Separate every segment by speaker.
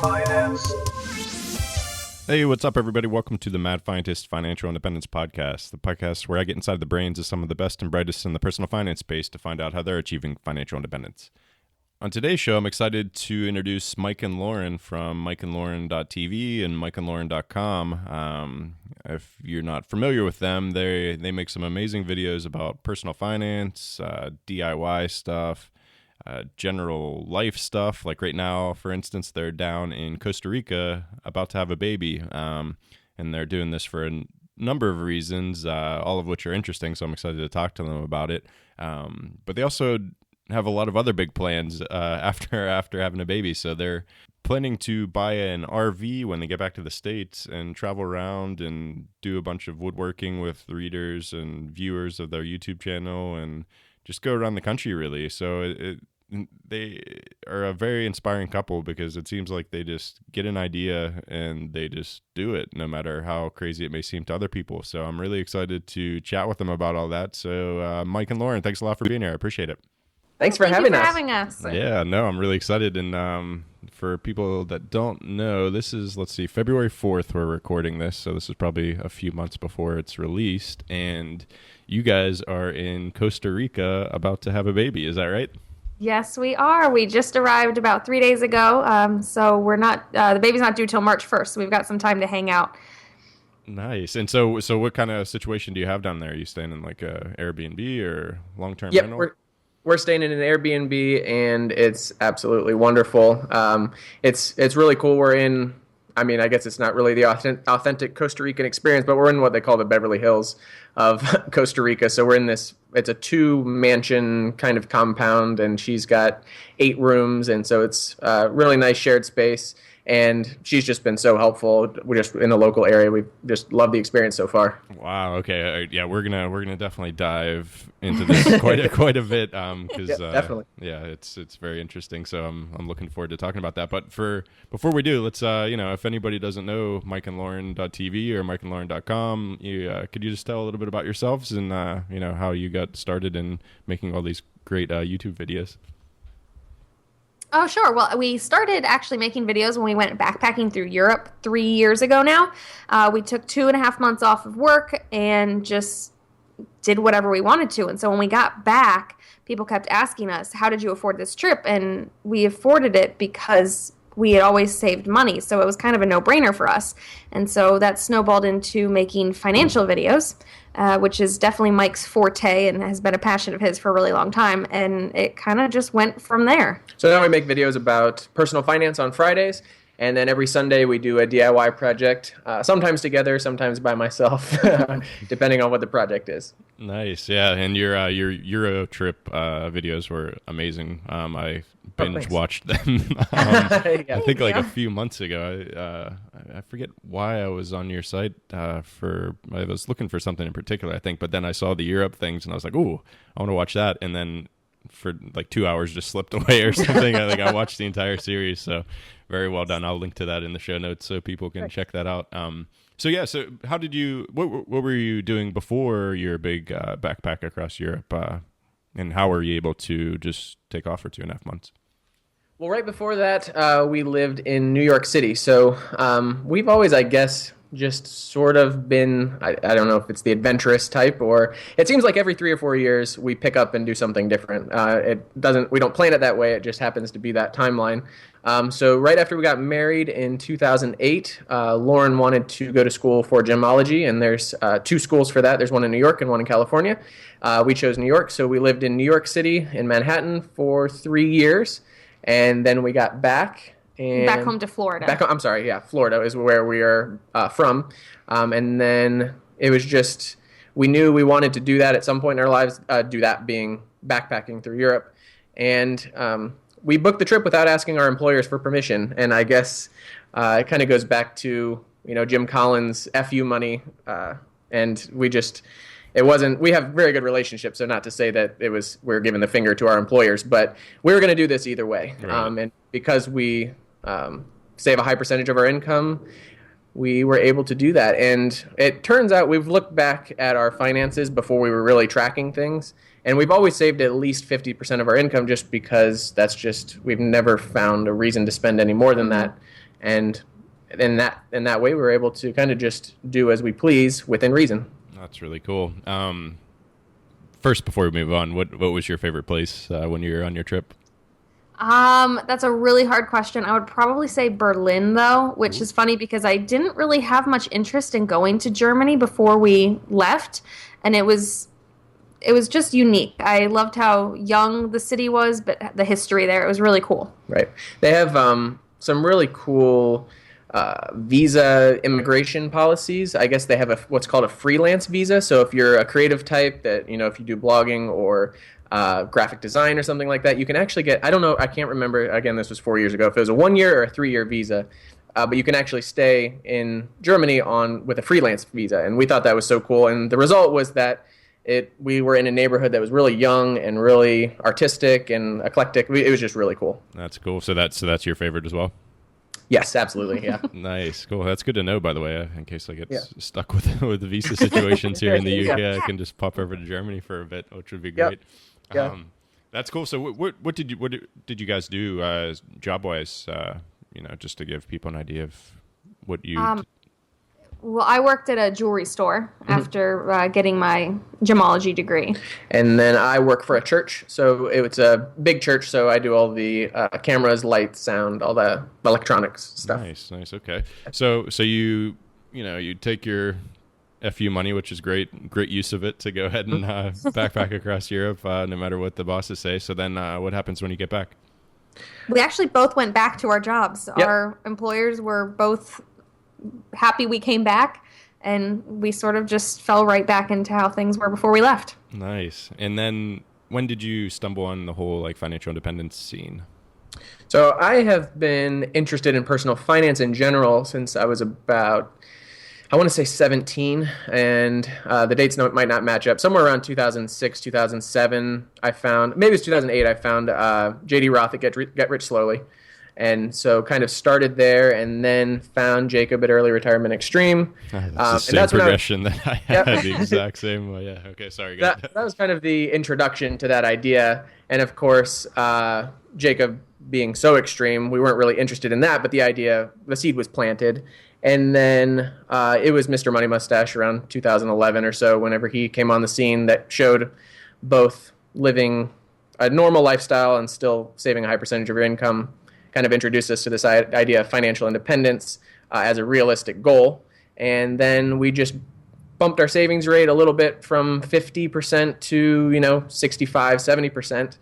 Speaker 1: Finance.
Speaker 2: Hey, what's up, everybody? Welcome to the Mad Fientist Financial Independence Podcast, the podcast where I get inside the brains of some of the best and brightest in the personal finance space to find out how they're achieving financial independence. On today's show, I'm excited to introduce Mike and Lauren from mikeandlauren.tv and mikeandlauren.com. If you're not familiar with them, they make some amazing videos about personal finance, DIY stuff, general life stuff. Like right now, for instance, they're down in Costa Rica about to have a baby, and they're doing this for a number of reasons, all of which are interesting, so I'm excited to talk to them about it. But they also have a lot of other big plans after having a baby, so they're planning to buy an RV when they get back to the States and travel around and do a bunch of woodworking with readers and viewers of their YouTube channel and just go around the country, really. So they are a very inspiring couple because it seems like they just get an idea and they just do it, no matter how crazy it may seem to other people. So I'm really excited to chat with them about all that. So Mike and Lauren, thanks a lot for being here. I appreciate it.
Speaker 3: Thanks for having
Speaker 4: us.
Speaker 2: Yeah, no, I'm really excited. And for people that don't know, this is, February 4th we're recording this. So this is probably a few months before it's released. And you guys are in Costa Rica about to have a baby. Is that right?
Speaker 4: Yes, we are. We just arrived about 3 days ago. So we're not, the baby's not due till March 1st. So we've got some time to hang out.
Speaker 2: Nice. And so what kind of situation do you have down there? Are you staying in like a Airbnb or long-term
Speaker 3: Yep,
Speaker 2: rental?
Speaker 3: We're staying in an Airbnb, and it's absolutely wonderful. It's really cool. We're in, I guess it's not really the authentic Costa Rican experience, but we're in what they call the Beverly Hills of Costa Rica. So we're in this, it's a 2-mansion kind of compound, and she's got 8 rooms, and so it's a really nice shared space. And she's just been so helpful. We're just in the local area. We just love the experience so far.
Speaker 2: Wow. Okay. Yeah, we're gonna definitely dive into this quite a bit. Because
Speaker 3: definitely.
Speaker 2: Yeah, it's very interesting. So I'm looking forward to talking about that. But before we do, let's if anybody doesn't know mikeandlauren.tv or mikeandlauren.com, could you just tell a little bit about yourselves and how you got started in making all these great YouTube videos?
Speaker 4: Oh, sure. Well, we started actually making videos when we went backpacking through Europe 3 years ago now. We took 2.5 months off of work and just did whatever we wanted to. And so when we got back, people kept asking us, how did you afford this trip? And we afforded it because we had always saved money. So it was kind of a no-brainer for us. And so that snowballed into making financial videos, which is definitely Mike's forte and has been a passion of his for a really long time. And it kind of just went from there.
Speaker 3: So now we make videos about personal finance on Fridays. And then every Sunday we do a DIY project, sometimes together, sometimes by myself, depending on what the project is.
Speaker 2: Nice, yeah. And your Euro trip videos were amazing. I binge watched them. I think a few months ago. I forget why I was on your site. I was looking for something in particular, I think. But then I saw the Europe things, and I was like, "Ooh, I want to watch that." And then for like 2 hours, just slipped away or something. I think I watched the entire series. So very well done. I'll link to that in the show notes so people can check that out. So how did you, what were you doing before your big backpack across Europe? And how were you able to just take off for 2.5 months?
Speaker 3: Well, right before that, we lived in New York City. So we've always, I guess, just sort of been, I don't know if it's the adventurous type, or it seems like every 3 or 4 years we pick up and do something different. We don't plan it that way. It just happens to be that timeline. So right after we got married in 2008, Lauren wanted to go to school for gemology, and there's 2 schools for that. There's one in New York and one in California. We chose New York, so we lived in New York City in Manhattan for 3 years, and then we got back. And
Speaker 4: back home to Florida.
Speaker 3: Florida is where we are from. And then it was just, we knew we wanted to do that at some point in our lives, do that being backpacking through Europe. And we booked the trip without asking our employers for permission. And I guess it kind of goes back to, Jim Collins' FU money. And we have very good relationships, so not to say that we're giving the finger to our employers, but we were going to do this either way. Right. And because we save a high percentage of our income, we were able to do that. And it turns out we've looked back at our finances before we were really tracking things, and we've always saved at least 50% of our income just because we've never found a reason to spend any more than that. and in that way, we were able to kind of just do as we please within reason.
Speaker 2: That's really cool. First, before we move on, what was your favorite place when you were on your trip?
Speaker 4: That's a really hard question. I would probably say Berlin, though, which is funny because I didn't really have much interest in going to Germany before we left, and it was just unique. I loved how young the city was, but the history there, it was really cool.
Speaker 3: Right. They have some really cool visa immigration policies. I guess they have what's called a freelance visa. So if you're a creative type that, if you do blogging or graphic design or something like that, you can actually get, I don't know, I can't remember, again, this was 4 years ago, if it was a 1 year or a 3 year visa, but you can actually stay in Germany with a freelance visa. And we thought that was so cool. And the result was that we were in a neighborhood that was really young and really artistic and eclectic. It was just really cool.
Speaker 2: That's cool. So that's your favorite as well?
Speaker 3: Yes, absolutely. Yeah.
Speaker 2: Nice. Cool. That's good to know, by the way, in case I get stuck with the visa situations here in the UK. I can just pop over to Germany for a bit, which would be great.
Speaker 3: Yeah.
Speaker 2: That's cool. So what did you guys do job wise? Just to give people an idea of what you.
Speaker 4: Well, I worked at a jewelry store after getting my gemology degree.
Speaker 3: And then I work for a church. So it's a big church, so I do all the cameras, lights, sound, all the electronics stuff.
Speaker 2: Nice. Okay. So you take your FU money, which is great use of it to go ahead and backpack across Europe, no matter what the bosses say. So then what happens when you get back?
Speaker 4: We actually both went back to our jobs. Yep. Our employers were both happy we came back, and we sort of just fell right back into how things were before we left.
Speaker 2: Nice. And then when did you stumble on the whole financial independence scene?
Speaker 3: So I have been interested in personal finance in general since I was about, I want to say 17, and the dates might not match up. Somewhere around 2006, 2007, I found, maybe it's 2008, I found J.D. Roth at Get Rich Slowly. And so kind of started there and then found Jacob at Early Retirement Extreme.
Speaker 2: That's the same progression that I had, the exact same way. Yeah, okay, sorry.
Speaker 3: That was kind of the introduction to that idea. And of course, Jacob being so extreme, we weren't really interested in that, but the seed was planted. And then it was Mr. Money Mustache around 2011 or so, whenever he came on the scene, that showed both living a normal lifestyle and still saving a high percentage of your income. Kind of introduced us to this idea of financial independence as a realistic goal. And then we just bumped our savings rate a little bit from 50% to, 65, 70%.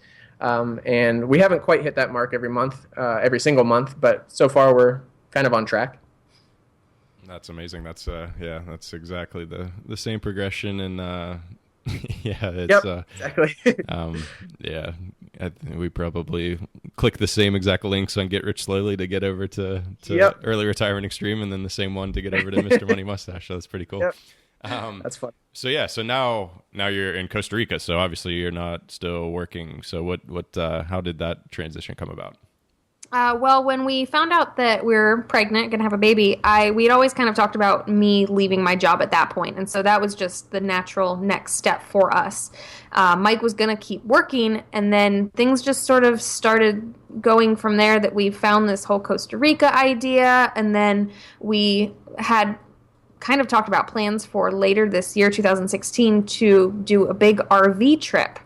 Speaker 3: And we haven't quite hit that mark every single month, but so far we're kind of on track.
Speaker 2: That's amazing. That's that's exactly the same progression. And
Speaker 3: exactly.
Speaker 2: We probably click the same exact links on Get Rich Slowly to get over to Early Retirement Extreme, and then the same one to get over to Mr. Money Mustache. So that's pretty cool.
Speaker 3: Yep. That's fun.
Speaker 2: So now you're in Costa Rica. So obviously you're not still working. So how did that transition come about?
Speaker 4: Well, when we found out that we were pregnant, going to have a baby, we'd always kind of talked about me leaving my job at that point. And so that was just the natural next step for us. Mike was going to keep working, and then things just sort of started going from there, that we found this whole Costa Rica idea, and then we had kind of talked about plans for later this year, 2016, to do a big RV trip.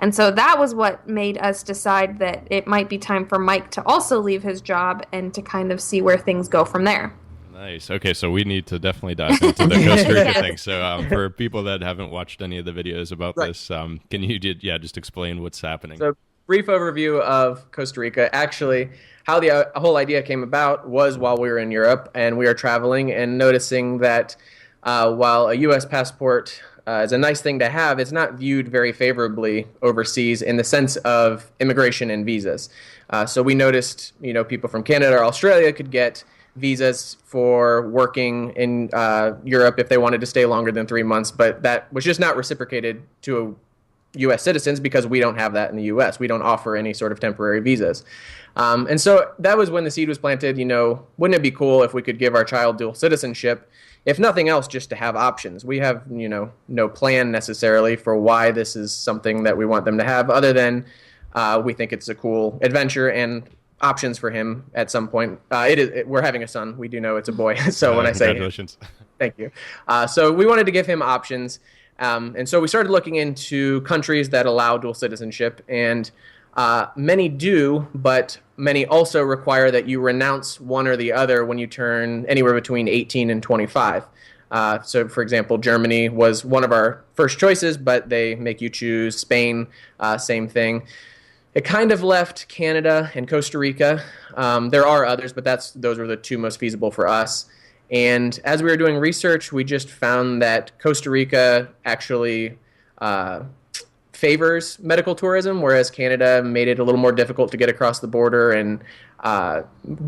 Speaker 4: And so that was what made us decide that it might be time for Mike to also leave his job and to kind of see where things go from there.
Speaker 2: Nice. Okay, so we need to definitely dive into the Costa Rica thing. So for people that haven't watched any of the videos about this, can you just explain what's happening?
Speaker 3: So brief overview of Costa Rica. Actually, how the whole idea came about was while we were in Europe and we were traveling and noticing that while a U.S. passport is a nice thing to have, it's not viewed very favorably overseas in the sense of immigration and visas. So we noticed, people from Canada or Australia could get visas for working in Europe if they wanted to stay longer than 3 months, but that was just not reciprocated to U.S. citizens because we don't have that in the U.S. We don't offer any sort of temporary visas. And so that was when the seed was planted. Wouldn't it be cool if we could give our child dual citizenship? If nothing else, just to have options. We have, no plan necessarily for why this is something that we want them to have, other than we think it's a cool adventure and options for him at some point. We're having a son. We do know it's a boy. So when I say
Speaker 2: congratulations.
Speaker 3: thank you. So we wanted to give him options. And so we started looking into countries that allow dual citizenship. And many do, but many also require that you renounce one or the other when you turn anywhere between 18 and 25. So, for example, Germany was one of our first choices, but they make you choose. Spain, same thing. It kind of left Canada and Costa Rica. There are others, but those were the two most feasible for us. And as we were doing research, we just found that Costa Rica actually favors medical tourism, whereas Canada made it a little more difficult to get across the border and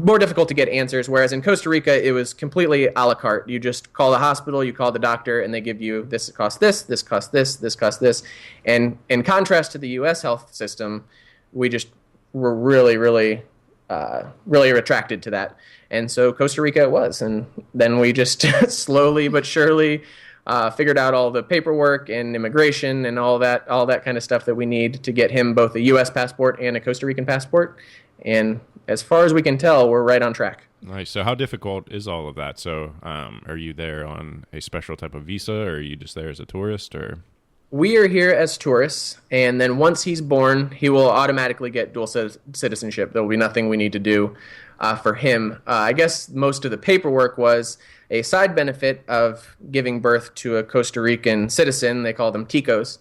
Speaker 3: more difficult to get answers. Whereas in Costa Rica, it was completely a la carte. You just call the hospital, you call the doctor, and they give you this costs this costs this costs this. And in contrast to the U.S. health system, we just were really attracted to that. And so Costa Rica it was. And then we just slowly but surely figured out all the paperwork and immigration and all that kind of stuff that we need to get him both a U.S. passport and a Costa Rican passport. And as far as we can tell, we're right on track.
Speaker 2: Nice. So how difficult is all of that? So are you there on a special type of visa, or are you just there as a tourist, or?
Speaker 3: We are here as tourists, and then once he's born, he will automatically get dual citizenship. There will be nothing we need to do for him. I guess most of the paperwork was a side benefit of giving birth to a Costa Rican citizen, they call them ticos,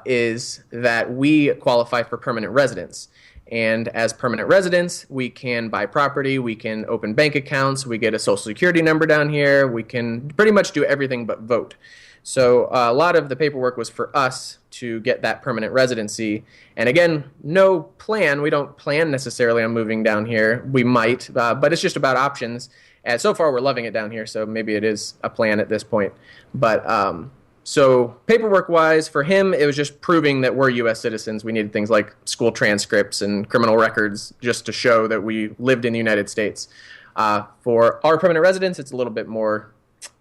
Speaker 3: is that we qualify for permanent residence. And as permanent residents, we can buy property, we can open bank accounts, we get a social security number down here, we can pretty much do everything but vote. So a lot of the paperwork was for us to get that permanent residency. And again, no plan. We don't plan necessarily on moving down here. We might, but it's just about options. And so far, we're loving it down here, so maybe it is a plan at this point. But so paperwork-wise, for him, it was just proving that we're U.S. citizens. We needed things like school transcripts and criminal records just to show that we lived in the United States. For our permanent residence, it's a little bit more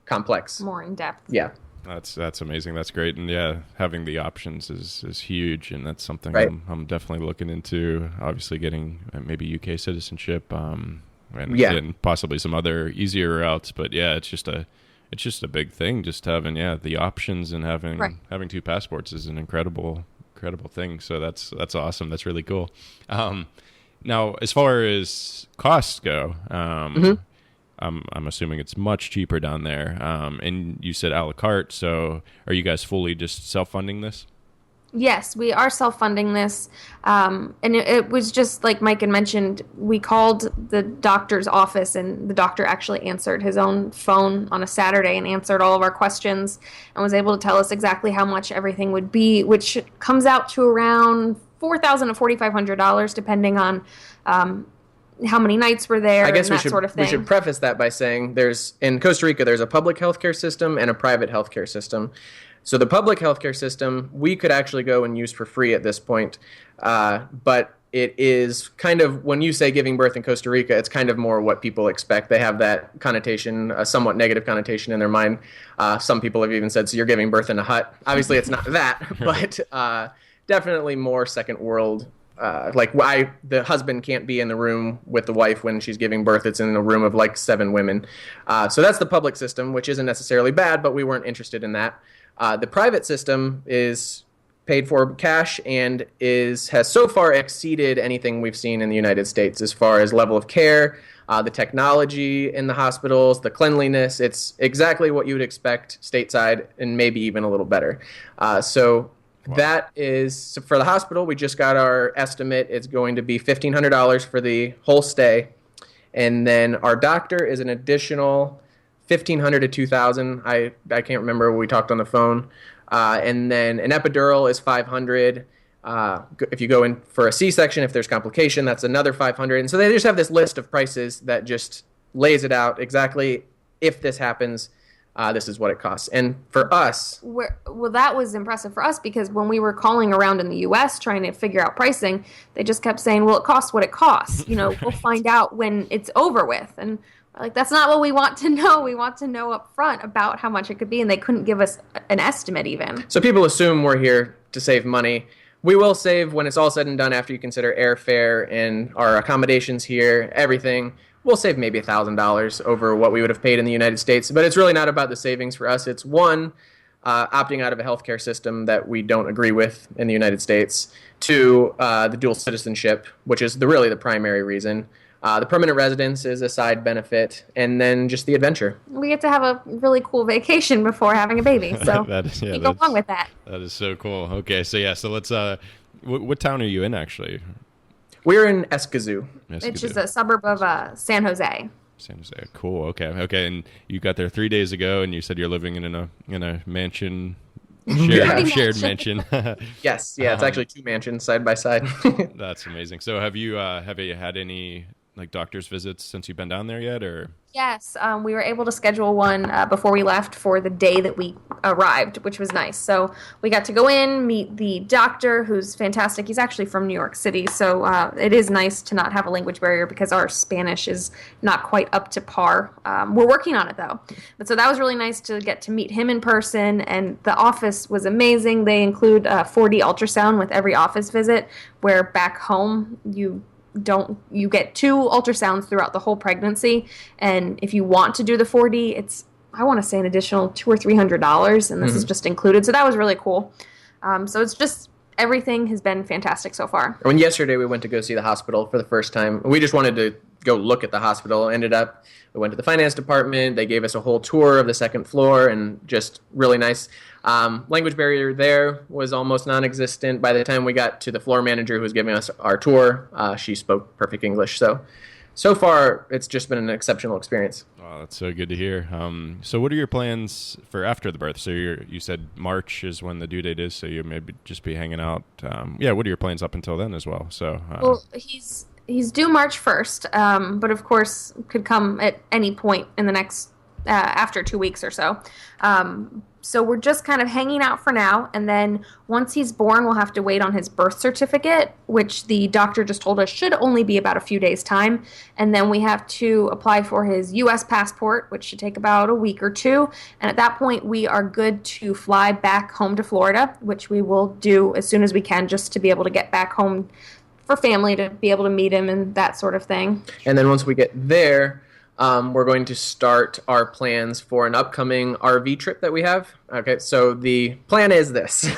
Speaker 3: complex.
Speaker 4: More in-depth.
Speaker 3: Yeah.
Speaker 2: That's amazing. That's great. And yeah, having the options is huge, and that's something
Speaker 3: right.
Speaker 2: I'm definitely looking into. Obviously, getting maybe UK citizenship, and possibly some other easier routes. But yeah, it's just a big thing. Just having the options and having two passports is an incredible thing. So that's awesome. That's really cool. Now, as far as costs go, I'm assuming it's much cheaper down there. And you said a la carte, so are you guys fully just self-funding this?
Speaker 4: Yes, we are self-funding this. And it was just like Mike had mentioned, we called the doctor's office, and the doctor actually answered his own phone on a Saturday and answered all of our questions and was able to tell us exactly how much everything would be, which comes out to around $4,000 to $4,500, depending on how many nights were there,
Speaker 3: I guess
Speaker 4: and that sort of thing.
Speaker 3: We should preface that by saying in Costa Rica, there's a public healthcare system and a private healthcare system. So the public healthcare system, we could actually go and use for free at this point. But it is kind of, when you say giving birth in Costa Rica, it's kind of more what people expect. They have that connotation, a somewhat negative connotation in their mind. Some people have even said, so you're giving birth in a hut. Obviously, it's not that, but definitely more second world. The husband can't be in the room with the wife when she's giving birth. It's in a room of like 7 women. So that's the public system, which isn't necessarily bad, but we weren't interested in that. The private system is paid for cash and has so far exceeded anything we've seen in the United States as far as level of care, the technology in the hospitals, the cleanliness. It's exactly what you would expect stateside, and maybe even a little better. Wow. That is, for the hospital, we just got our estimate. It's going to be $1,500 for the whole stay. And then our doctor is an additional $1,500 to $2,000. I can't remember when we talked on the phone. And then an epidural is $500. If you go in for a C-section, if there's complication, that's another $500. And so they just have this list of prices that just lays it out exactly. If this happens, this is what it costs. And for us...
Speaker 4: Well, that was impressive for us, because when we were calling around in the U.S. trying to figure out pricing, they just kept saying, well, it costs what it costs. We'll find out when it's over with. And like, that's not what we want to know. We want to know up front about how much it could be, and they couldn't give us an estimate even.
Speaker 3: So people assume we're here to save money. We will save when it's all said and done after you consider airfare and our accommodations here, everything. We'll save maybe $1,000 over what we would have paid in the United States. But it's really not about the savings for us. It's one, opting out of a healthcare system that we don't agree with in the United States. Two, the dual citizenship, which is really the primary reason. The permanent residence is a side benefit, and then just the adventure.
Speaker 4: We get to have a really cool vacation before having a baby, so you go along with that.
Speaker 2: That is so cool. Okay, so let's. What town are you in actually?
Speaker 3: We're in Escazú.
Speaker 4: It's just a suburb of San Jose.
Speaker 2: San Jose. Cool. Okay. And you got there 3 days ago, and you said you're living in a mansion. Shared mansion.
Speaker 3: Yes, it's actually 2 mansions side by side.
Speaker 2: That's amazing. So have you had any doctor's visits since you've been down there yet, or?
Speaker 4: Yes, we were able to schedule one before we left for the day that we arrived, which was nice. So we got to go in, meet the doctor, who's fantastic. He's actually from New York City, so it is nice to not have a language barrier because our Spanish is not quite up to par. We're working on it, though. But so that was really nice to get to meet him in person, and the office was amazing. They include a 4D ultrasound with every office visit, where back home you get 2 ultrasounds throughout the whole pregnancy, and if you want to do the 4D, it's, I want to say, an additional $200 or $300, and this is just included. So that was really cool. So it's just, everything has been fantastic so far.
Speaker 3: When yesterday we went to go see the hospital for the first time, we just wanted to go look at the hospital. Ended up, we went to the finance department. They gave us a whole tour of the 2nd floor, and just really nice. Language barrier there was almost non-existent. By the time we got to the floor manager who was giving us our tour, she spoke perfect English. So far, it's just been an exceptional experience.
Speaker 2: Oh, that's so good to hear. So what are your plans for after the birth? So you said March is when the due date is, so you maybe just be hanging out. What are your plans up until then as well? So
Speaker 4: well, he's due March 1st, but of course could come at any point in the next after 2 weeks or so. So we're just kind of hanging out for now, and then once he's born, we'll have to wait on his birth certificate, which the doctor just told us should only be about a few days' time, and then we have to apply for his U.S. passport, which should take about a week or 2, and at that point, we are good to fly back home to Florida, which we will do as soon as we can, just to be able to get back home for family, to be able to meet him and that sort of thing.
Speaker 3: And then once we get there, we're going to start our plans for an upcoming RV trip that we have. Okay, so the plan is this.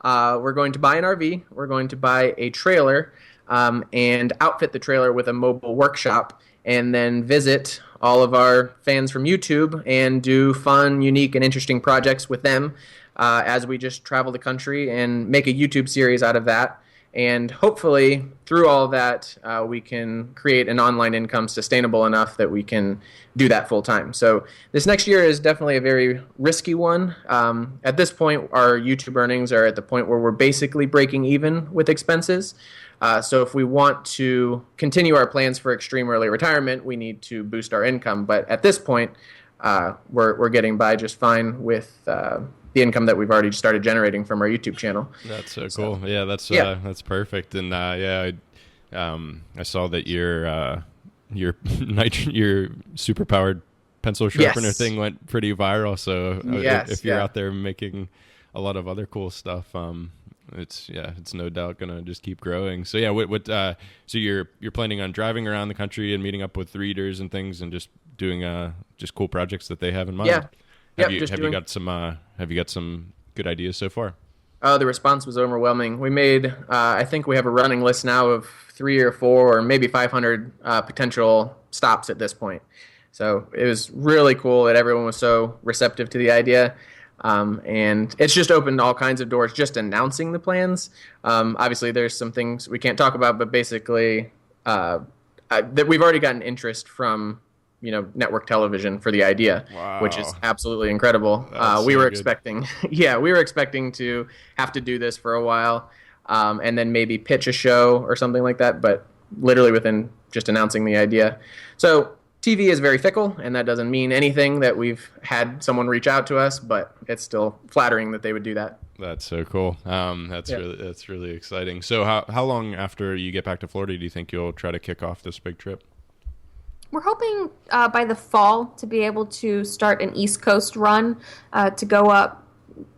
Speaker 3: We're going to buy an RV. We're going to buy a trailer and outfit the trailer with a mobile workshop, and then visit all of our fans from YouTube and do fun, unique, and interesting projects with them as we just travel the country and make a YouTube series out of that. And hopefully, through all that, we can create an online income sustainable enough that we can do that full time. So this next year is definitely a very risky one. At this point, our YouTube earnings are at the point where we're basically breaking even with expenses. So if we want to continue our plans for extreme early retirement, we need to boost our income. But at this point, we're getting by just fine with the income that we've already started generating from our YouTube channel.
Speaker 2: That's so cool. Yeah, that's perfect. And I saw that your super powered pencil sharpener thing went pretty viral. So if you're out there making a lot of other cool stuff, it's no doubt gonna just keep growing. So so you're planning on driving around the country and meeting up with readers and things, and just doing just cool projects that they have in mind.
Speaker 3: Yeah.
Speaker 2: Have you got some good ideas so far?
Speaker 3: The response was overwhelming. We made, I think we have a running list now of 3 or 4 or maybe 500 potential stops at this point. So it was really cool that everyone was so receptive to the idea. And it's just opened all kinds of doors just announcing the plans. Obviously, there's some things we can't talk about, but basically that we've already gotten interest from network television for the idea, which is absolutely incredible. We were expecting, we were expecting to have to do this for a while, and then maybe pitch a show or something like that, but literally within just announcing the idea. So TV is very fickle, and that doesn't mean anything that we've had someone reach out to us, but it's still flattering that they would do that.
Speaker 2: That's so cool. That's really exciting. So how long after you get back to Florida do you think you'll try to kick off this big trip?
Speaker 4: We're hoping by the fall to be able to start an East Coast run to go up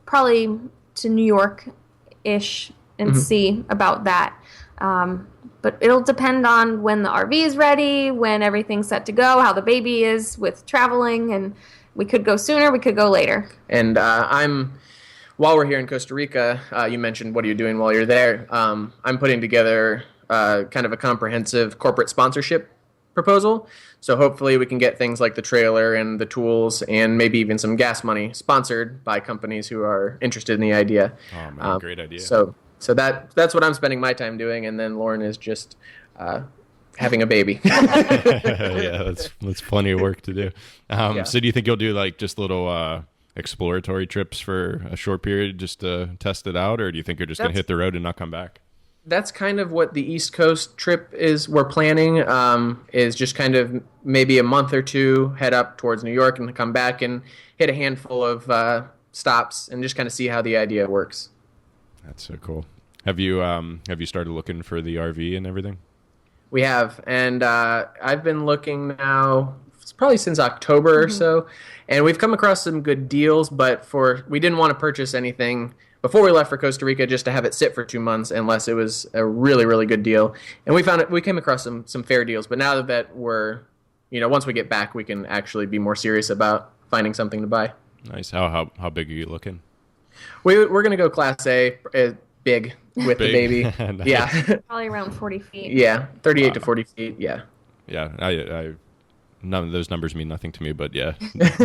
Speaker 4: probably to New York-ish and see about that. But it'll depend on when the RV is ready, when everything's set to go, how the baby is with traveling, and we could go sooner, we could go later.
Speaker 3: And while we're here in Costa Rica, you mentioned what are you doing while you're there. I'm putting together kind of a comprehensive corporate sponsorship proposal. So hopefully we can get things like the trailer and the tools and maybe even some gas money sponsored by companies who are interested in the idea.
Speaker 2: Oh man, great idea.
Speaker 3: So that's what I'm spending my time doing, and then Lauren is just having a baby.
Speaker 2: Yeah, that's plenty of work to do. So do you think you'll do like just little exploratory trips for a short period just to test it out, or do you think you're just going to hit the road and not come back?
Speaker 3: That's kind of what the East Coast trip we're planning, is just kind of maybe a month or two, head up towards New York and come back and hit a handful of stops and just kind of see how the idea works.
Speaker 2: That's so cool. Have you started looking for the RV and everything?
Speaker 3: We have, and I've been looking now. It's probably since October or so, and we've come across some good deals. But we didn't want to purchase anything before we left for Costa Rica just to have it sit for 2 months unless it was a really, really good deal. And we came across some fair deals. But now that we're, once we get back, we can actually be more serious about finding something to buy.
Speaker 2: Nice. How big are you looking?
Speaker 3: We're going to go Class A, big with the baby.
Speaker 2: Nice.
Speaker 3: Yeah.
Speaker 4: Probably around 40 feet.
Speaker 3: Yeah, 38 to 40 feet, yeah.
Speaker 2: Yeah, I none of those numbers mean nothing to me, but yeah,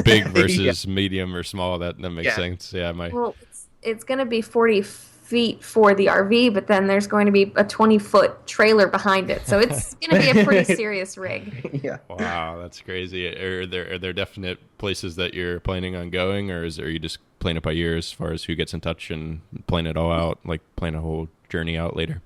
Speaker 2: big versus medium or small, that makes sense. Yeah,
Speaker 4: Well, it's going to be 40 feet for the RV, but then there's going to be a 20-foot trailer behind it, so it's going to be a pretty serious rig.
Speaker 3: Yeah.
Speaker 2: Wow, that's crazy. Are there definite places that you're planning on going, or are you just playing it by ear as far as who gets in touch and playing it all out, like playing a whole journey out later?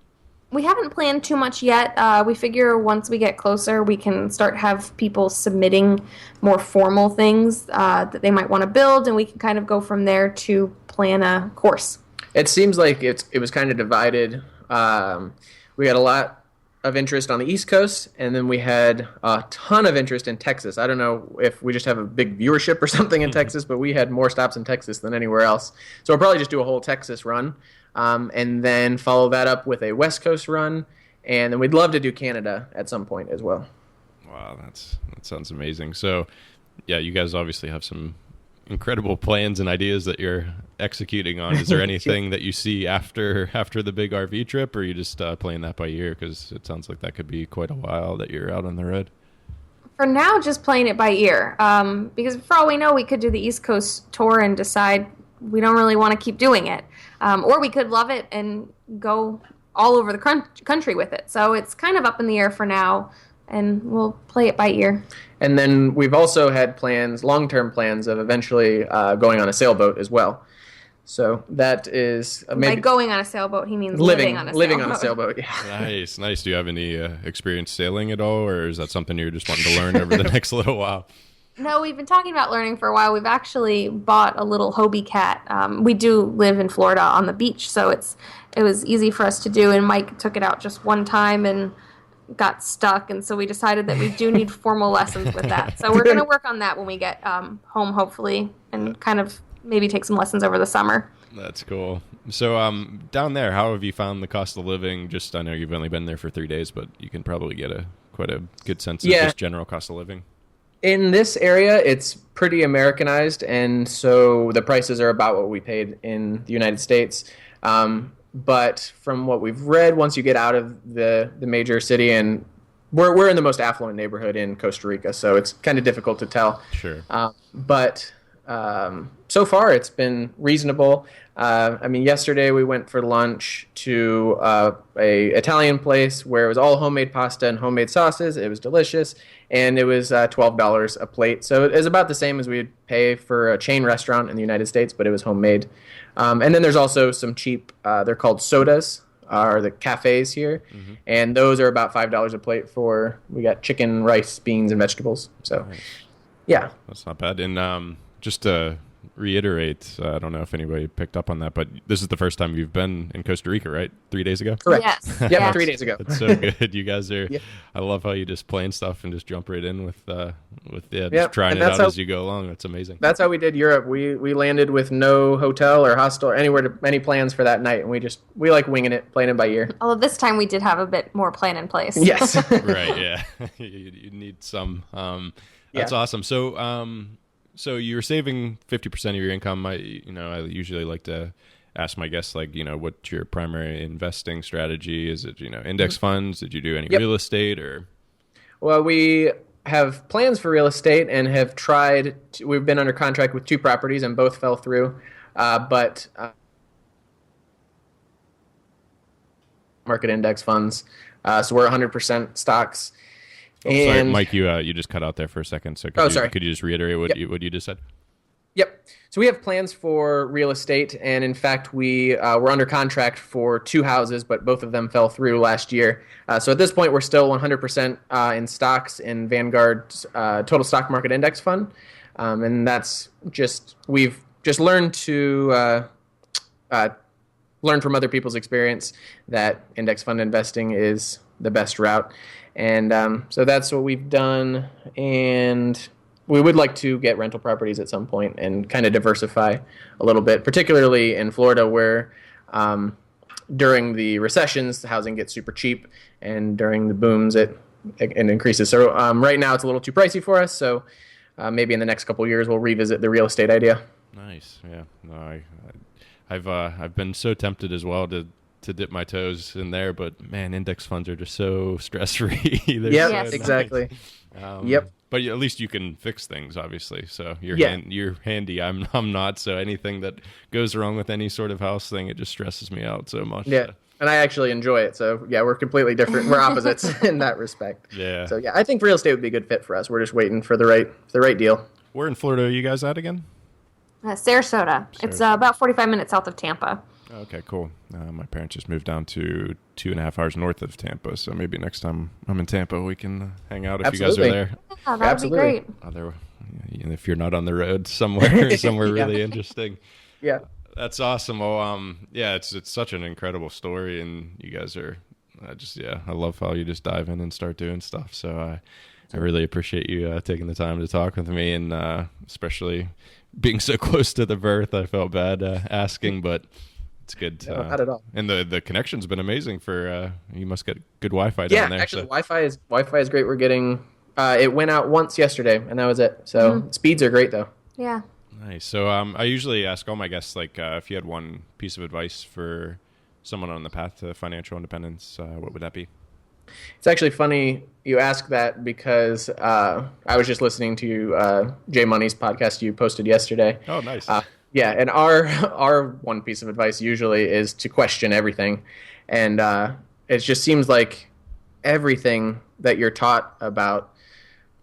Speaker 4: We haven't planned too much yet. We figure once we get closer, we can start have people submitting more formal things that they might want to build, and we can kind of go from there to plan a course.
Speaker 3: It seems like it was kind of divided. We had a lot of interest on the East Coast, and then we had a ton of interest in Texas. I don't know if we just have a big viewership or something in Texas, but we had more stops in Texas than anywhere else. So we'll probably just do a whole Texas run, and then follow that up with a West Coast run, and then we'd love to do Canada at some point as well.
Speaker 2: Wow, that sounds amazing. So, yeah, you guys obviously have some incredible plans and ideas that you're executing on. Is there anything that you see after the big RV trip, or are you just playing that by ear? Because it sounds like that could be quite a while that you're out on the road.
Speaker 4: For now, just playing it by ear. Because for all we know, we could do the East Coast tour and decide we don't really want to keep doing it. Or we could love it and go all over the country with it. So it's kind of up in the air for now, and we'll play it by ear.
Speaker 3: And then we've also had long-term plans of eventually going on a sailboat as well. So that is
Speaker 4: by going on a sailboat, he means living on a
Speaker 3: sailboat. Yeah.
Speaker 2: Nice. Do you have any experience sailing at all, or is that something you're just wanting to learn over the next little while?
Speaker 4: No, we've been talking about learning for a while. We've actually bought a little Hobie cat. We do live in Florida on the beach, so it was easy for us to do. And Mike took it out just one time and got stuck, and so we decided that we do need formal lessons with that. So we're going to work on that when we get home, hopefully, and kind of maybe take some lessons over the summer.
Speaker 2: That's cool. So down there, how have you found the cost of living? I know you've only been there for 3 days, but you can probably get quite a good sense of just general cost of living.
Speaker 3: In this area, it's pretty Americanized, and so the prices are about what we paid in the United States. But from what we've read, once you get out of the major city, and we're in the most affluent neighborhood in Costa Rica, so it's kind of difficult to tell.
Speaker 2: Sure.
Speaker 3: But so far, it's been reasonable. Yesterday we went for lunch to a Italian place where it was all homemade pasta and homemade sauces. It was delicious, and it was $12 a plate. So it was about the same as we'd pay for a chain restaurant in the United States, but it was homemade. And then there's also some cheap, they're called sodas, are the cafes here, and those are about $5 a plate we got chicken, rice, beans, and vegetables. So,
Speaker 2: nice.
Speaker 3: Yeah.
Speaker 2: That's not bad. And just reiterate, I don't know if anybody picked up on that, but this is the first time you've been in Costa Rica, right? 3 days ago?
Speaker 3: Correct.
Speaker 4: Yes.
Speaker 3: Yep,
Speaker 4: Yeah.
Speaker 3: 3 days ago.
Speaker 2: That's so good. You guys are,
Speaker 3: Yeah.
Speaker 2: I love how you just plan stuff and just jump right in with just
Speaker 3: Yep,
Speaker 2: trying
Speaker 3: and
Speaker 2: it
Speaker 3: that's
Speaker 2: out
Speaker 3: how-
Speaker 2: as you go along. That's amazing.
Speaker 3: That's how we did Europe. We landed with no hotel or hostel or anywhere to any plans for that night, and we like winging it, playing it by ear.
Speaker 4: Although this time we did have a bit more plan in place.
Speaker 3: Yes.
Speaker 2: Right, yeah. you need some. That's
Speaker 3: Yeah.
Speaker 2: awesome. So you're saving 50% of your income. I usually like to ask my guests, like, what's your primary investing strategy? Is it, index funds? Did you do any
Speaker 3: Yep.
Speaker 2: real estate or?
Speaker 3: Well, we have plans for real estate and have tried. We've been under contract with 2 properties, and both fell through. But market index funds. So we're 100% stocks.
Speaker 2: Sorry,
Speaker 3: And
Speaker 2: Mike, you just cut out there for a second. So
Speaker 3: sorry.
Speaker 2: could you just reiterate what you just said?
Speaker 3: Yep. So we have plans for real estate, and in fact, we were under contract for 2 houses, but both of them fell through last year. So at this point, we're still 100% in stocks in Vanguard's Total Stock Market Index Fund, and that's we've just learned to learn from other people's experience that index fund investing is the best route, and so that's what we've done. And we would like to get rental properties at some point and kind of diversify a little bit, particularly in Florida, where during the recessions, the housing gets super cheap, and during the booms, it increases. So right now, it's a little too pricey for us. So maybe in the next couple of years, we'll revisit the real estate idea.
Speaker 2: Nice. Yeah. No, I've been so tempted as well to dip my toes in there, but man, index funds are just so stress free.
Speaker 3: Yeah,
Speaker 4: Yes.
Speaker 3: exactly.
Speaker 2: Yep. But at least you can fix things, obviously. So you're handy. I'm not. So anything that goes wrong with any sort of house thing, it just stresses me out so much.
Speaker 3: Yeah, and I actually enjoy it. So yeah, we're completely different. We're opposites in that respect.
Speaker 2: Yeah.
Speaker 3: So yeah, I think real estate would be a good fit for us. We're just waiting for the right deal.
Speaker 2: Where in Florida are you guys at again?
Speaker 4: Sarasota. It's about 45 minutes south of Tampa.
Speaker 2: Okay, cool. My parents just moved down to 2.5 hours north of Tampa, so maybe next time I'm in Tampa, we can hang out if
Speaker 3: Absolutely.
Speaker 2: you guys are there.
Speaker 4: Yeah, that would be
Speaker 3: Absolutely.
Speaker 4: great.
Speaker 2: If you're not on the road somewhere, somewhere
Speaker 3: Yeah.
Speaker 2: really interesting.
Speaker 3: Yeah.
Speaker 2: That's awesome. Well, it's such an incredible story, and you guys are I love how you just dive in and start doing stuff. So I really appreciate you taking the time to talk with me, and especially being so close to the birth. I felt bad asking, but it's good.
Speaker 3: No, not at all.
Speaker 2: And the connection's been amazing for you must get good Wi-Fi
Speaker 3: Yeah,
Speaker 2: down there.
Speaker 3: actually,
Speaker 2: so.
Speaker 3: Wi-Fi is great. We're getting it went out once yesterday, and that was it. So speeds are great though.
Speaker 4: Yeah.
Speaker 2: Nice. So I usually ask all my guests, like, if you had one piece of advice for someone on the path to financial independence, what would that be?
Speaker 3: It's actually funny you ask that because I was just listening to Jay Money's podcast you posted yesterday.
Speaker 2: Oh, nice.
Speaker 3: Yeah, and our one piece of advice usually is to question everything, and it just seems like everything that you're taught about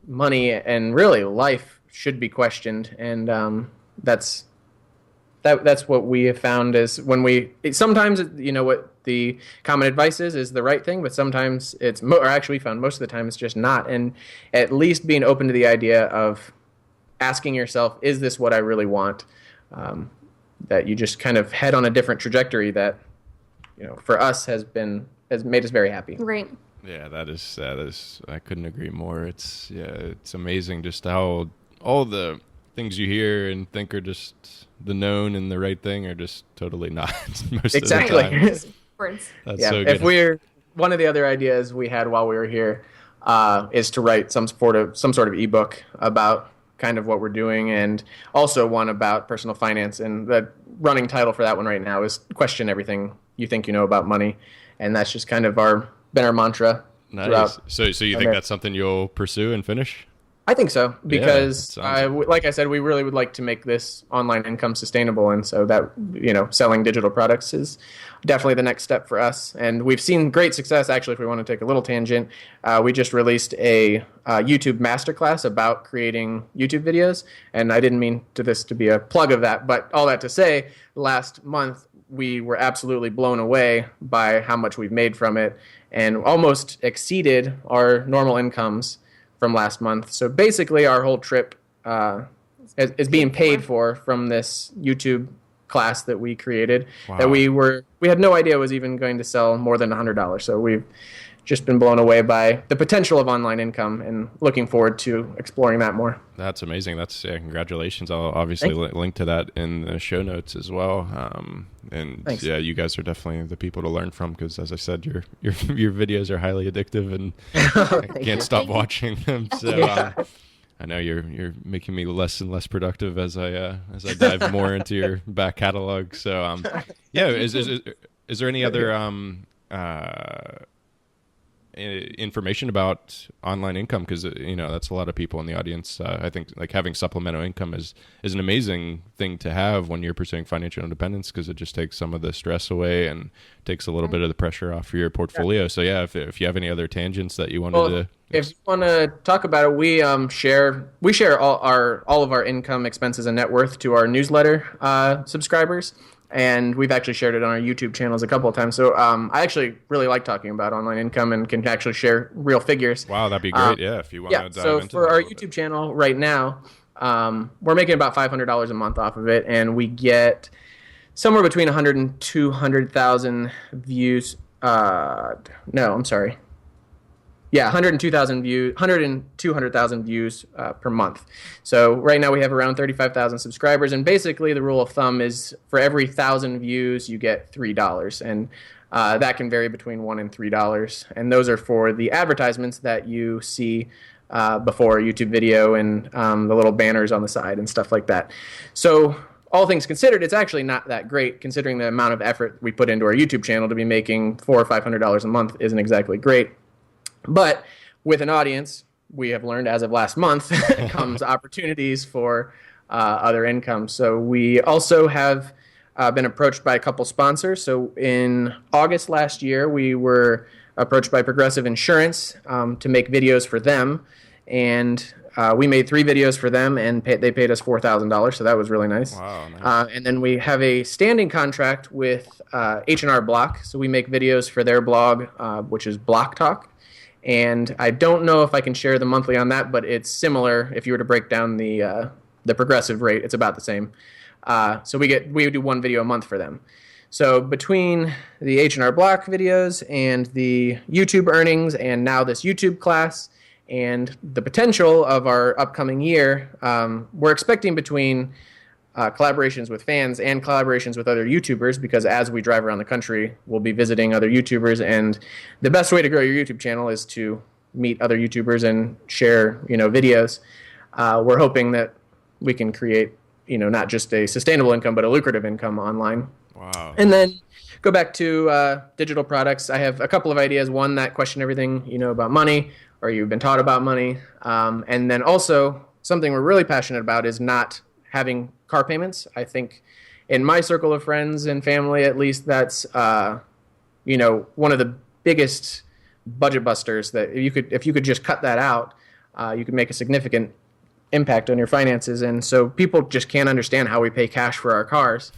Speaker 3: money and really life should be questioned, and that's what we have found is sometimes what the common advice is the right thing, but sometimes or actually we found most of the time it's just not, and at least being open to the idea of asking yourself, is this what I really want? That you just kind of head on a different trajectory that, for us has made us very happy.
Speaker 4: Great.
Speaker 2: Yeah, that is. I couldn't agree more. It's amazing just how all the things you hear and think are just the known and the right thing are just totally not most
Speaker 3: Exactly.
Speaker 2: of the time.
Speaker 4: Words.
Speaker 2: That's
Speaker 3: Yeah,
Speaker 2: so good.
Speaker 3: one of the other ideas we had while we were here is to write some sort of ebook about kind of what we're doing, and also one about personal finance. And the running title for that one right now is "Question Everything You Think You Know About Money," and that's just kind of been our mantra.
Speaker 2: Nice.
Speaker 3: throughout.
Speaker 2: So you think that's something you'll pursue and finish?
Speaker 3: I think so, because
Speaker 2: Yeah,
Speaker 3: like I said, we really would like to make this online income sustainable, and so that selling digital products is definitely the next step for us. And we've seen great success. Actually, if we want to take a little tangent, we just released a YouTube masterclass about creating YouTube videos, and I didn't mean this to be a plug of that, but all that to say, last month we were absolutely blown away by how much we've made from it, and almost exceeded our normal incomes from last month. So basically our whole trip is being paid for from this YouTube class that we created.
Speaker 2: Wow.
Speaker 3: That we had no idea was even going to sell more than $100. So we've just been blown away by the potential of online income and looking forward to exploring that more.
Speaker 2: That's amazing. Congratulations. I'll obviously link to that in the show notes as well. And
Speaker 3: Thanks.
Speaker 2: Yeah, you guys are definitely the people to learn from because, as I said, your videos are highly addictive and I can't stop watching them. So I know you're making me less and less productive as I dive more into your back catalog. So is there any other information about online income, because that's a lot of people in the audience. I think like having supplemental income is an amazing thing to have when you're pursuing financial independence, because it just takes some of the stress away and takes a little bit of the pressure off your portfolio. So if you have any other tangents that you wanted to,
Speaker 3: if you want to talk about it, we share all of our income, expenses, and net worth to our newsletter subscribers. And we've actually shared it on our YouTube channels a couple of times. So I actually really like talking about online income and can actually share real figures.
Speaker 2: Wow, that'd be great. If you want to dive into that.
Speaker 3: So for our YouTube channel right now, we're making about $500 a month off of it, and we get somewhere between 100 and 200,000 views. No, I'm sorry. Yeah, 100 and 200,000 views per month. So right now we have around 35,000 subscribers, and basically the rule of thumb is for every 1,000 views you get $3, and that can vary between $1 and $3. And those are for the advertisements that you see before a YouTube video and the little banners on the side and stuff like that. So all things considered, it's actually not that great considering the amount of effort we put into our YouTube channel. To be making $400 or $500 a month isn't exactly great. But with an audience, we have learned as of last month, comes opportunities for other income. So we also have been approached by a couple sponsors. So in August last year, we were approached by Progressive Insurance to make videos for them. And we made 3 videos for them, and they paid us $4,000. So that was really nice.
Speaker 2: Wow, nice.
Speaker 3: And then we have a standing contract with H&R Block. So we make videos for their blog, which is Block Talk. And I don't know if I can share the monthly on that, but it's similar. If you were to break down the progressive rate, it's about the same. So we do 1 video a month for them. So between the H&R Block videos and the YouTube earnings and now this YouTube class and the potential of our upcoming year, we're expecting between collaborations with fans and collaborations with other YouTubers, because as we drive around the country, we'll be visiting other YouTubers, and the best way to grow your YouTube channel is to meet other YouTubers and share, videos. We're hoping that we can create, not just a sustainable income, but a lucrative income online.
Speaker 2: Wow.
Speaker 3: And then go back to digital products. I have a couple of ideas. One that question everything about money, or you've been taught about money. And then also something we're really passionate about is not having car payments. I think in my circle of friends and family, at least, that's one of the biggest budget busters. That if you could just cut that out, you could make a significant impact on your finances. And so people just can't understand how we pay cash for our cars.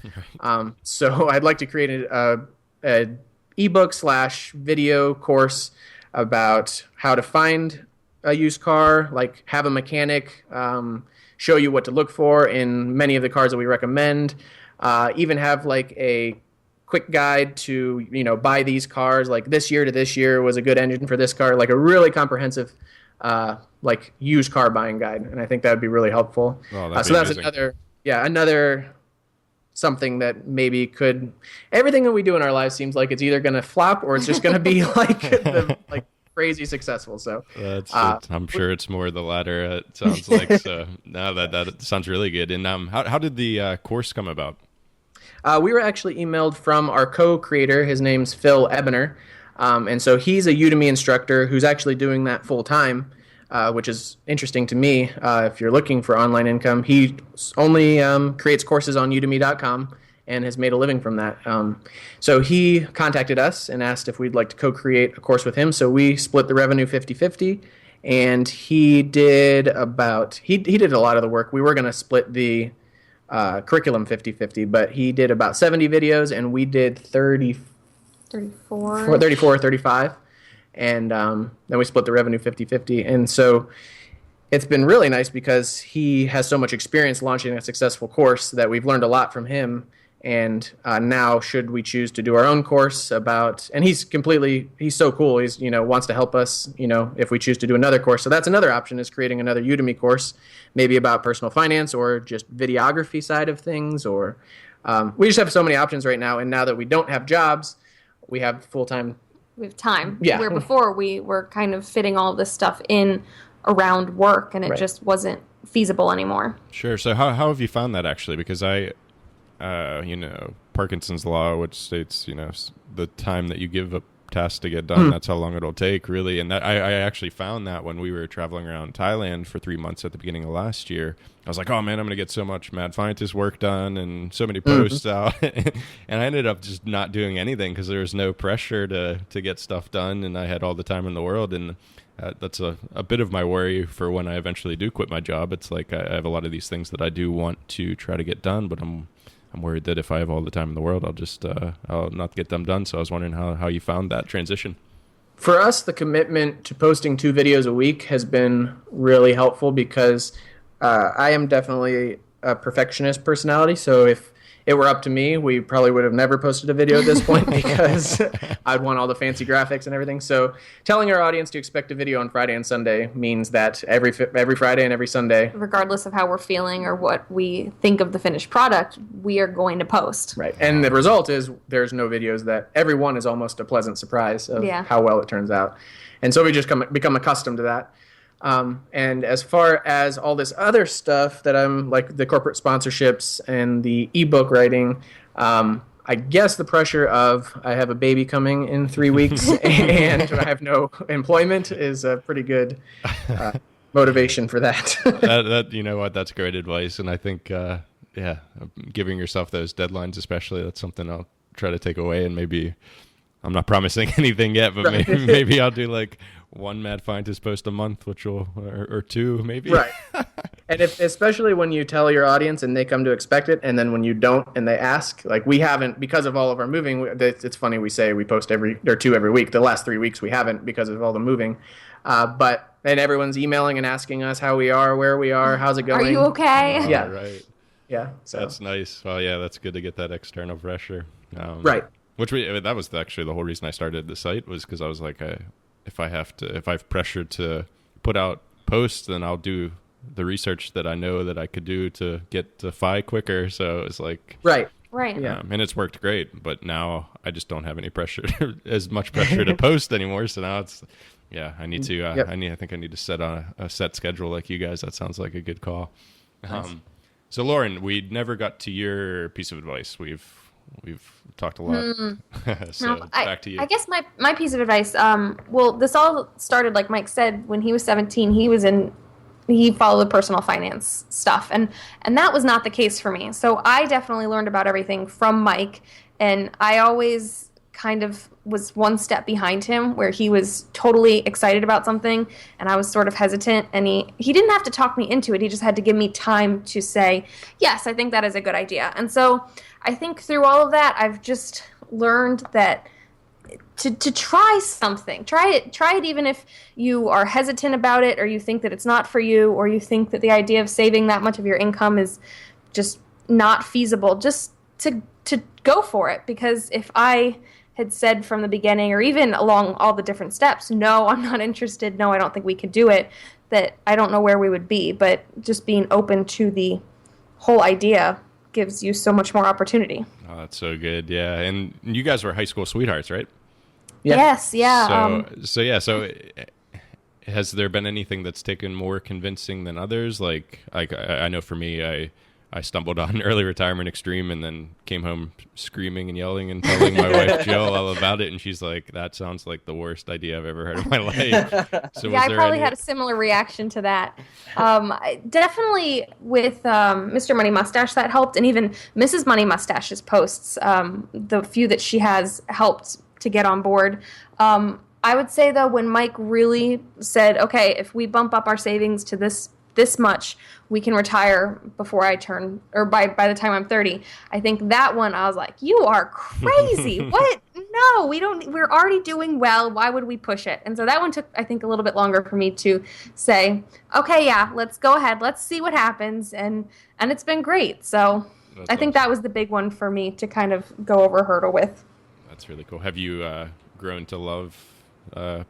Speaker 3: So I'd like to create a ebook / video course about how to find a used car, like have a mechanic show you what to look for in many of the cars that we recommend. Even have like a quick guide to buy these cars, like this year to this year was a good engine for this car, like a really comprehensive like used car buying guide. And I think that would be really helpful.
Speaker 2: Oh,
Speaker 3: so that's amazing. another something that maybe could. Everything that we do in our lives seems like it's either going to flop or it's just going to be like crazy successful. So
Speaker 2: I'm sure it's more the latter. It sounds like. So no, that sounds really good. And how did the course come about?
Speaker 3: We were actually emailed from our co-creator. His name's Phil Ebener, and so he's a Udemy instructor who's actually doing that full time, which is interesting to me. If you're looking for online income, he only creates courses on Udemy.com and has made a living from that. So he contacted us and asked if we'd like to co-create a course with him. So we split the revenue 50-50, and he did a lot of the work. We were going to split the curriculum 50-50, but he did about 70 videos, and we did 34 or 35. And then we split the revenue 50-50. And so it's been really nice because he has so much experience launching a successful course that we've learned a lot from him. And now, should we choose to do our own course and he's so cool. He's, wants to help us, if we choose to do another course. So that's another option, is creating another Udemy course, maybe about personal finance or just videography side of things. Or we just have so many options right now. And now that we don't have jobs, we have full-time.
Speaker 4: We have time.
Speaker 3: Yeah.
Speaker 4: Where before we were kind of fitting all this stuff in around work, and it just wasn't feasible anymore.
Speaker 2: Sure. So how have you found that, actually? Because Parkinson's law, which states, the time that you give a task to get done, that's how long it'll take, really. And that I actually found that when we were traveling around Thailand for 3 months at the beginning of last year. I was like, oh man, I'm going to get so much Mad Scientist work done and so many posts out. And I ended up just not doing anything because there was no pressure to get stuff done, and I had all the time in the world. And that's a bit of my worry for when I eventually do quit my job. It's like I have a lot of these things that I do want to try to get done, but I'm worried that if I have all the time in the world, I'll just I'll not get them done. So I was wondering how you found that transition.
Speaker 3: For us, the commitment to posting 2 videos a week has been really helpful because I am definitely a perfectionist personality. So if it were up to me, we probably would have never posted a video at this point because I'd want all the fancy graphics and everything. So telling our audience to expect a video on Friday and Sunday means that every Friday and every Sunday,
Speaker 4: regardless of how we're feeling or what we think of the finished product, we are going to post.
Speaker 3: Right. And the result is there's no videos that every one is almost a pleasant surprise of how well it turns out. And so we just become accustomed to that. And as far as all this other stuff that I'm, like the corporate sponsorships and the ebook writing, I guess the pressure of I have a baby coming in 3 weeks and I have no employment is a pretty good motivation for that.
Speaker 2: that you know what, that's great advice. And I think, giving yourself those deadlines, especially, that's something I'll try to take away. And maybe I'm not promising anything yet, but maybe I'll do like one Mad Scientist post a month, which will, or 2 maybe.
Speaker 3: Right. And especially when you tell your audience and they come to expect it, and then when you don't and they ask, like we haven't, because of all of our moving, it's funny we say we post 2 every week. The last 3 weeks we haven't because of all the moving. But then everyone's emailing and asking us how we are, where we are, how's it going.
Speaker 4: Are you okay?
Speaker 3: Yeah.
Speaker 2: Right.
Speaker 3: Yeah. So.
Speaker 2: That's nice. Well, yeah, that's good to get that external pressure.
Speaker 3: Right.
Speaker 2: That was actually the whole reason I started the site, was because I was like, if I've pressured to put out posts, then I'll do the research that I know that I could do to get to FI quicker. So it's like,
Speaker 3: right.
Speaker 4: Yeah.
Speaker 2: And it's worked great, but now I just don't have any pressure, as much pressure to post anymore. So now it's, I need to, I think I need to set on a set schedule like you guys. That sounds like a good call.
Speaker 3: Nice.
Speaker 2: So Lauren, we never got to your piece of advice. We've talked a lot. So back to you.
Speaker 4: I guess my piece of advice, this all started, like Mike said, when he was 17, he followed the personal finance stuff. And that was not the case for me. So I definitely learned about everything from Mike. And I always kind of was one step behind him, where he was totally excited about something and I was sort of hesitant, and he didn't have to talk me into it. He just had to give me time to say, yes, I think that is a good idea. And so I think through all of that, I've just learned that to try something, try it even if you are hesitant about it, or you think that it's not for you, or you think that the idea of saving that much of your income is just not feasible, just to go for it. Because if I had said from the beginning, or even along all the different steps, no, I'm not interested, no, I don't think we could do it, that I don't know where we would be. But just being open to the whole idea gives you so much more opportunity.
Speaker 2: Oh, that's so good. Yeah. And you guys were high school sweethearts, right?
Speaker 3: Yeah.
Speaker 4: Yes. Yeah.
Speaker 2: So has there been anything that's taken more convincing than others? Like I know for me, I stumbled on Early Retirement Extreme and then came home screaming and yelling and telling my wife Jill all about it, and she's like, that sounds like the worst idea I've ever heard in my life. So
Speaker 4: yeah, I probably had a similar reaction to that. Definitely with Mr. Money Mustache, that helped, and even Mrs. Money Mustache's posts, the few that she has, helped to get on board. I would say, though, when Mike really said, okay, if we bump up our savings to this this much, we can retire before I turn, or by the time I'm 30. I think that one, I was like, you are crazy. What? No, we're already doing well. Why would we push it? And so that one took, I think, a little bit longer for me to say, okay, yeah, let's go ahead. Let's see what happens. And it's been great. So
Speaker 2: That's
Speaker 4: I think
Speaker 2: awesome.
Speaker 4: that was the big one for me to kind of go over a hurdle with.
Speaker 2: That's really cool. Have you grown to love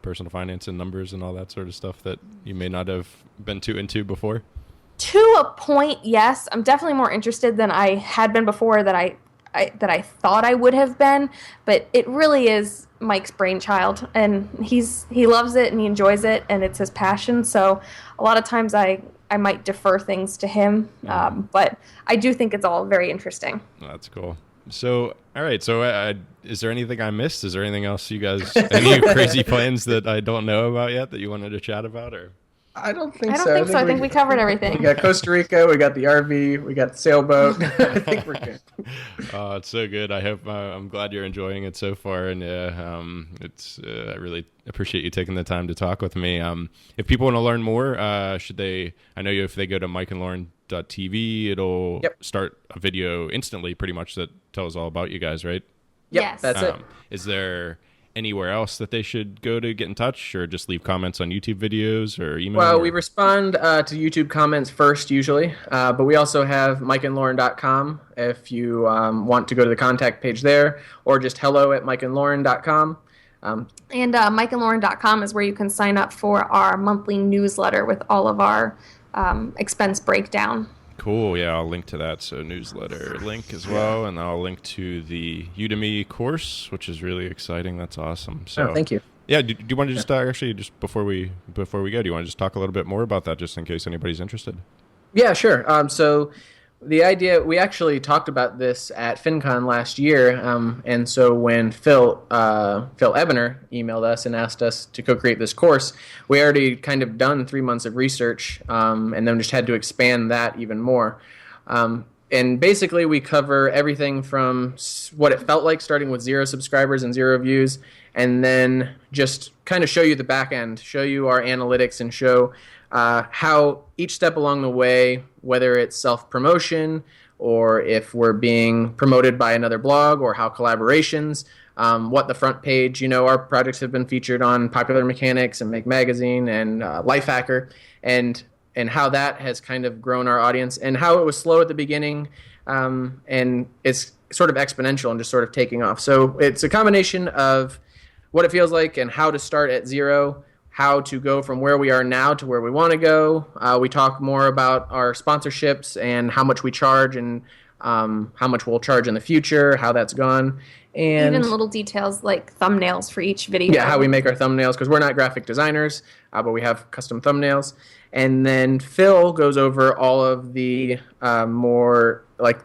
Speaker 2: personal finance and numbers and all that sort of stuff that you may not have been too into before?
Speaker 4: To a point, yes. I'm definitely more interested than I had been before, that I thought I would have been, but it really is Mike's brainchild, and he loves it and he enjoys it, and it's his passion. So a lot of times I might defer things to him, but I do think it's all very interesting.
Speaker 2: That's cool. So, all right. So, is there anything I missed? Is there anything else you guys, any crazy plans that I don't know about yet that you wanted to chat about, or?
Speaker 3: I don't think
Speaker 4: I
Speaker 3: so.
Speaker 4: don't think so. I think we covered everything.
Speaker 3: We got Costa Rica, we got the RV, we got the sailboat. I think we're good.
Speaker 2: Oh, it's so good. I hope I'm glad you're enjoying it so far, and it's I really appreciate you taking the time to talk with me. If people want to learn more, should they? I know if they go to mikeandlauren.tv, it'll start a video instantly, pretty much, that tells all about you guys, right?
Speaker 3: Yep,
Speaker 4: Yes.
Speaker 3: that's it.
Speaker 2: Is there anywhere else that they should go to get in touch, or just leave comments on YouTube videos or email?
Speaker 3: Well,
Speaker 2: or?
Speaker 3: we respond to YouTube comments first usually, but we also have mikeandlauren.com if you want to go to the contact page there, or just hello@mikeandlauren.com.
Speaker 4: And mikeandlauren.com is where you can sign up for our monthly newsletter with all of our expense breakdown.
Speaker 2: Cool. Yeah, I'll link to that. So newsletter link as well, and I'll link to the Udemy course, which is really exciting. That's awesome. So
Speaker 3: thank you.
Speaker 2: Yeah. Do you want to just actually just before we go, do you want to just talk a little bit more about that, just in case anybody's interested?
Speaker 3: Yeah, sure. So the idea, we actually talked about this at FinCon last year, and so when Phil Ebener emailed us and asked us to co-create this course, we already kind of done 3 months of research, and then just had to expand that even more. And basically, we cover everything from what it felt like starting with 0 subscribers and 0 views, and then just kind of show you the back end, show you our analytics, and show how each step along the way, whether it's self-promotion or if we're being promoted by another blog, or how collaborations, what the front page, our projects have been featured on Popular Mechanics and Make Magazine and Lifehacker, and how that has kind of grown our audience, and how it was slow at the beginning, and it's sort of exponential and just sort of taking off. So it's a combination of what it feels like and how to start at 0, how to go from where we are now to where we want to go. We talk more about our sponsorships and how much we charge, and how much we'll charge in the future, how that's gone. And
Speaker 4: even little details like thumbnails for each video.
Speaker 3: Yeah, how we make our thumbnails, because we're not graphic designers, but we have custom thumbnails. And then Phil goes over all of the more like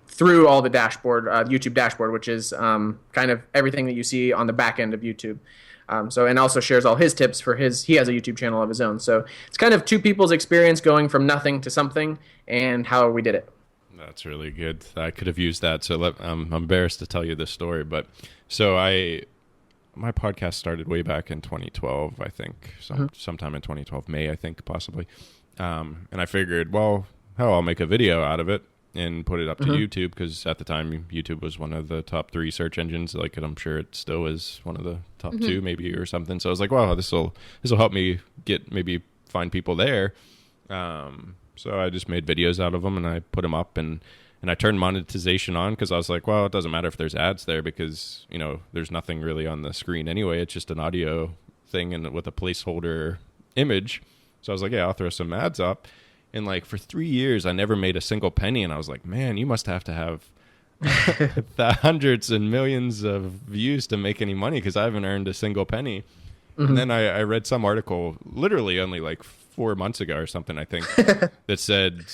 Speaker 3: through all the dashboard, YouTube dashboard, which is kind of everything that you see on the back end of YouTube. And also shares all his tips for he has a YouTube channel of his own. So it's kind of two people's experience going from nothing to something, and how we did it.
Speaker 2: That's really good. I could have used that. So I'm embarrassed to tell you this story, but so my podcast started way back in 2012, I think, sometime in 2012, May, I think, possibly. And I figured, well, hell, I'll make a video out of it and put it up to YouTube, because at the time YouTube was one of the top 3 search engines. Like, and I'm sure it still is one of the top 2, maybe, or something. So I was like, wow, this will help me maybe find people there. So I just made videos out of them, and I put them up, and I turned monetization on, because I was like, well, it doesn't matter if there's ads there, because there's nothing really on the screen anyway. It's just an audio thing and with a placeholder image. So I was like, yeah, I'll throw some ads up. And like for 3 years, I never made a single penny. And I was like, man, you must have to have the hundreds and millions of views to make any money, because I haven't earned a single penny. And then I read some article literally only like 4 months ago or something, I think, that said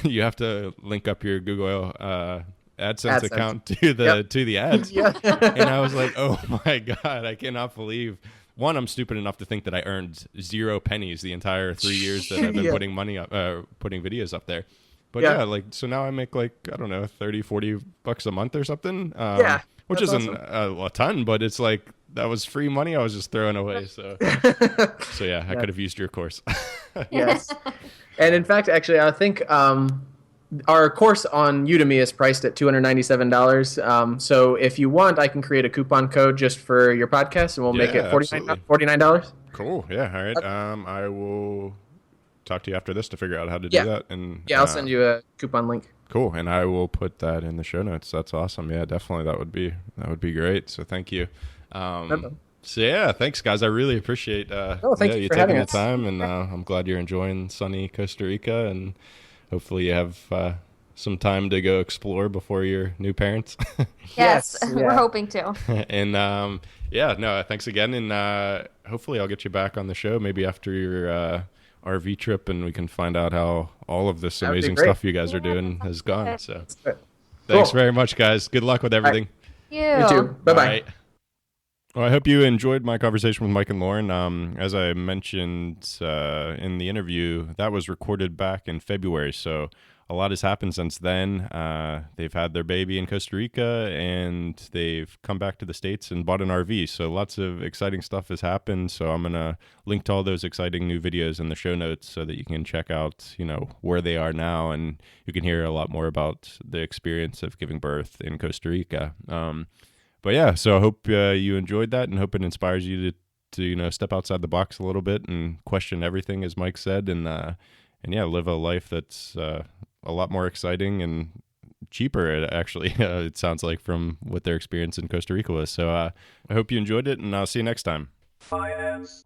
Speaker 2: you have to link up your Google AdSense account to the ads. And I was like, oh my God, I cannot believe. One, I'm stupid enough to think that I earned 0 pennies the entire 3 years that I've been putting money up, putting videos up there. But
Speaker 3: Yeah.
Speaker 2: like, so now I make like, I don't know, 30, $40 a month or something.
Speaker 3: Yeah,
Speaker 2: Which
Speaker 3: that's
Speaker 2: isn't a ton, but it's like, that was free money I was just throwing away. So yeah, I
Speaker 3: Yeah.
Speaker 2: could have used your course.
Speaker 3: Yes. And in fact, actually, I think our course on Udemy is priced at $297. So if you want, I can create a coupon code just for your podcast, and we'll make
Speaker 2: Yeah,
Speaker 3: it
Speaker 2: absolutely.
Speaker 3: $49.
Speaker 2: Cool. Yeah. All right. I will talk to you after this to figure out how to do
Speaker 3: Yeah.
Speaker 2: that. And
Speaker 3: Yeah, I'll send you a coupon link.
Speaker 2: cool. And I will put that in the show notes. That's awesome. Yeah, definitely. That would be great. So thank you. So yeah, thanks guys. I really appreciate
Speaker 3: thank you for
Speaker 2: taking
Speaker 3: having
Speaker 2: the
Speaker 3: us.
Speaker 2: time, and I'm glad you're enjoying sunny Costa Rica, and hopefully you have some time to go explore before your new parents.
Speaker 4: Yes,
Speaker 3: Yes,
Speaker 4: we're
Speaker 3: yeah.
Speaker 4: hoping to.
Speaker 2: And yeah, no, thanks again, and hopefully I'll get you back on the show maybe after your RV trip, and we can find out how all of this
Speaker 3: That would be
Speaker 2: amazing
Speaker 3: great.
Speaker 2: stuff you guys are doing has gone. So
Speaker 3: Cool.
Speaker 2: thanks very much, guys. Good luck with everything.
Speaker 4: You.
Speaker 3: You too. Bye-bye.
Speaker 2: All right. Well, I hope you enjoyed my conversation with Mike and Lauren. As I mentioned in the interview, that was recorded back in February, so a lot has happened since then. They've had their baby in Costa Rica, and they've come back to the States and bought an RV, so lots of exciting stuff has happened. So I'm going to link to all those exciting new videos in the show notes so that you can check out, where they are now, and you can hear a lot more about the experience of giving birth in Costa Rica. But yeah, so I hope you enjoyed that, and hope it inspires you to step outside the box a little bit and question everything, as Mike said, and yeah, live a life that's a lot more exciting and cheaper. Actually, it sounds like, from what their experience in Costa Rica was. So I hope you enjoyed it, and I'll see you next time.
Speaker 1: Finance.